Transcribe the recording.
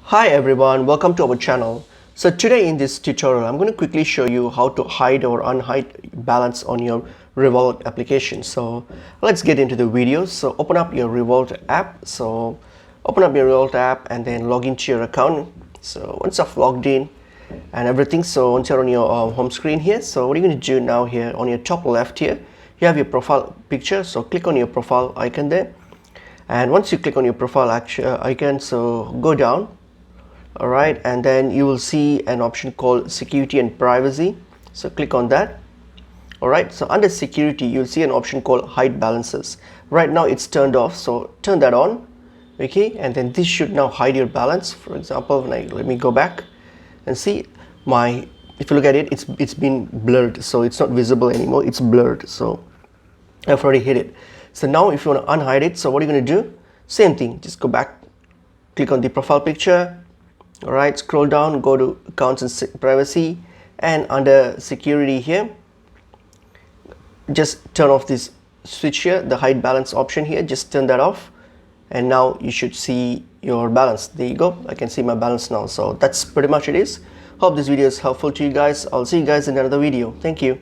Hi everyone, welcome to our channel. So today in this tutorial, I'm going to quickly show you how to hide or unhide balance on your Revolut application. So let's get into the video. So open up your Revolut app. So open up your Revolut app and then log into your account. So once I've logged in and everything, so once you're on your home screen here, so what are you going to do now here on your top left here, you have your profile picture. So click on your profile icon there. And once you click on your profile icon, so go down. All right, and then you will see an option called security and privacy. So click on that. All right, so under security, you'll see an option called hide balances. Right now it's turned off, so turn that on. Okay, and then this should now hide your balance. For example, let me go back and see if you look at it, it's been blurred, so it's not visible anymore. It's blurred, so I've already hid it. So now if you want to unhide it, so what are you going to do? Same thing, just go back, click on the profile picture. All right, scroll down, go to accounts and privacy, and under security here, just turn off this switch here, the hide balance option here, just turn that off, and now you should see your balance. There you go, I can see my balance now. So that's pretty much it is. Hope this video is helpful to you guys. I'll see you guys in another video. Thank you.